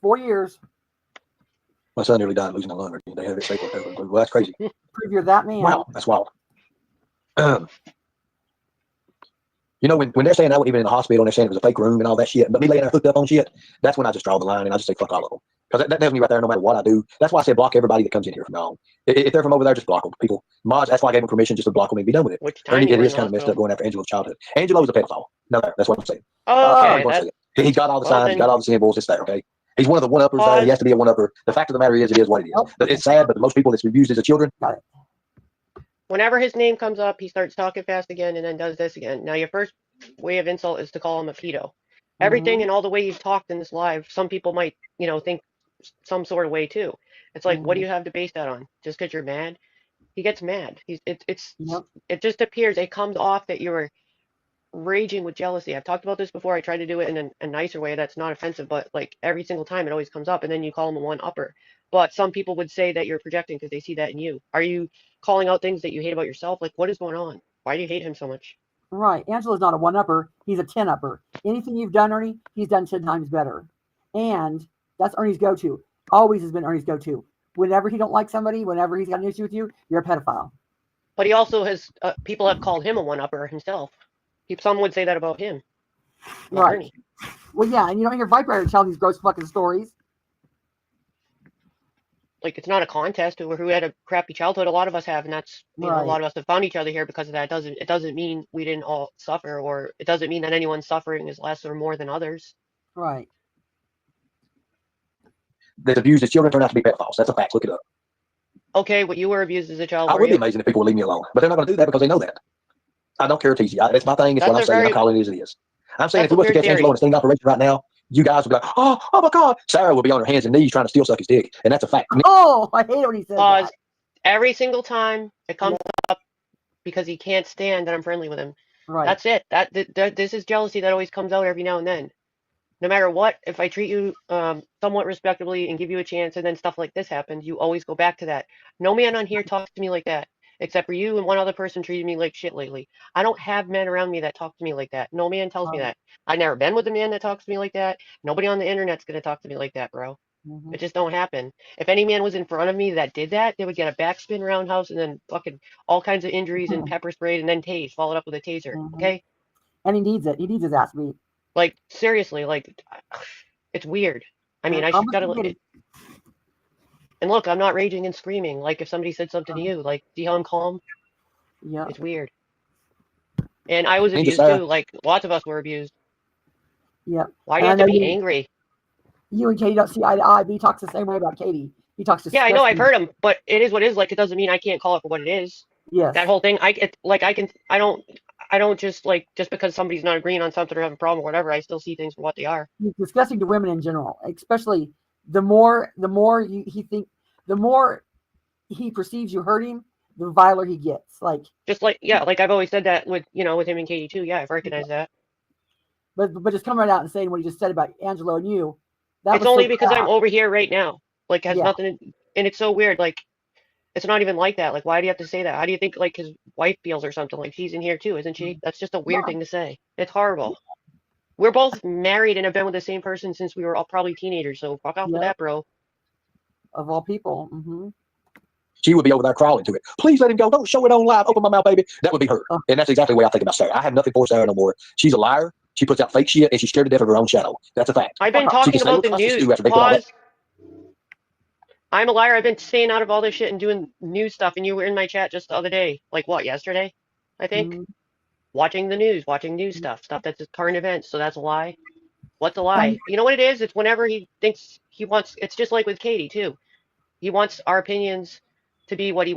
4 years. My son nearly died losing a lung. They had it safe. Well, that's crazy. Prove you're that man. Wow, that's wild. You know, when they're saying that, even in the hospital, and they're saying it was a fake room and all that shit, but me laying there hooked up on shit, that's when I just draw the line and I just say fuck all of them. Because that tells me right there, no matter what I do. That's why I said block everybody that comes in here from now on. If they're from over there, just block them. People, mods, that's why I gave them permission just to block them and be done with it. Which time Ernie, you it were in is the kind of messed up hospital? going after Angelo's childhood. Angelo's a pedophile. No, that's what I'm saying. Oh, I okay. want to say it. He's got all the signs, he's then- got all the symbols, it's there, okay? He's one of the one-uppers there. He has to be a one-upper. The fact of the matter is, it is what it is. Nope. But it's sad, but most people that's abused as a children, Got it. Whenever his name comes up, he starts talking fast again and then does this again. Now, your first way of insult is to call him a pedo. Everything and all the way you've talked in this live, some people might, think some sort of way too. It's like, what do you have to base that on? Just because you're mad? He gets mad. It just appears, it comes off that you're raging with jealousy. I've talked about this before. I try to do it in a nicer way that's not offensive, but like every single time it always comes up, and then you call him a one-upper. But some people would say that you're projecting because they see that in you. Are you calling out things that you hate about yourself? Like, what is going on? Why do you hate him so much? Right. Angelo's not a one-upper. He's a 10-upper. Anything you've done, Ernie, he's done 10 times better. And that's Ernie's go-to. Always has been Ernie's go-to. Whenever he don't like somebody, whenever he's got an issue with you, you're a pedophile. But he also has, people have called him a one-upper himself. Some would say that about him. Right. Ernie. Well, yeah, and you don't hear Viper tell these gross fucking stories. Like, it's not a contest over who had a crappy childhood. A lot of us have, and that's, a lot of us have found each other here because of that. It doesn't mean we didn't all suffer, or it doesn't mean that anyone's suffering is less or more than others. Right. that abused as children turn out to be pedophiles. That's a fact. Look it up. Okay, but you were abused as a child. I would be amazing if people would leave me alone, but they're not going to do that because they know that. I don't care to tease you. That's my thing. It's what I'm saying. I'm calling it as it is. I'm saying if we was to catch Angelo in a sting operation right now, you guys would be like, oh my God. Sarah would be on her hands and knees trying to still suck his dick. And that's a fact. Oh, I hate when he says that. Every single time it comes up because he can't stand that I'm friendly with him. Right. That's it. This is jealousy that always comes out every now and then. No matter what, if I treat you somewhat respectably and give you a chance and then stuff like this happens, you always go back to that. No man on here talks to me like that, except for you and one other person treated me like shit lately. I don't have men around me that talk to me like that. No man tells me that. I've never been with a man that talks to me like that. Nobody on the internet's going to talk to me like that, bro. It just don't happen. If any man was in front of me that did that, they would get a backspin roundhouse and then fucking all kinds of injuries and pepper sprayed and then tased, followed up with a taser. Okay? And he needs it. He needs his ass beat. Like, seriously, like, it's weird. I mean, I should gotta look at. And look, I'm not raging and screaming. Like, if somebody said something to you, like, see how I'm calm? Yeah. It's weird. And I was abused too. Like, lots of us were abused. Yeah. Why do you have to be angry? You and Katie don't see eye to eye, but he talks the same way about Katie. He talks to. Yeah, I know. I've heard him, but it is what it is. Like, it doesn't mean I can't call it for what it is. Yes. That whole thing. I don't just because somebody's not agreeing on something or having a problem or whatever. I still see things for what they are. He's disgusting to women in general, especially the more he perceives you hurt him, the viler he gets. Like I've always said that with him and Katie too. Yeah, I've recognized that. But just coming right out and saying what he just said about Angelo and you. It's only because I'm over here right now. Like, has nothing, and it's so weird. Like, it's not even like that. Like, why do you have to say that? How do you think, like, his wife feels or something? Like, she's in here too, isn't she? That's just a weird thing to say. It's horrible. We're both married and have been with the same person since we were all probably teenagers, so fuck off with that, bro. Of all people. She would be over there crawling to it. Please let him go. Don't show it on live. Open my mouth, baby. That would be her. And that's exactly the way I think about Sarah. I have nothing for Sarah no more. She's a liar. She puts out fake shit, and she's scared to death of her own shadow. That's a fact. I've been talking about the news. Pause. I'm a liar. I've been staying out of all this shit and doing news stuff, and you were in my chat just the other day. Like, what, yesterday? I think? Watching the news, watching news stuff that's current events, so that's a lie. What's a lie? You know what it is? It's whenever he thinks he wants, it's just like with Katie, too. He wants our opinions to be what he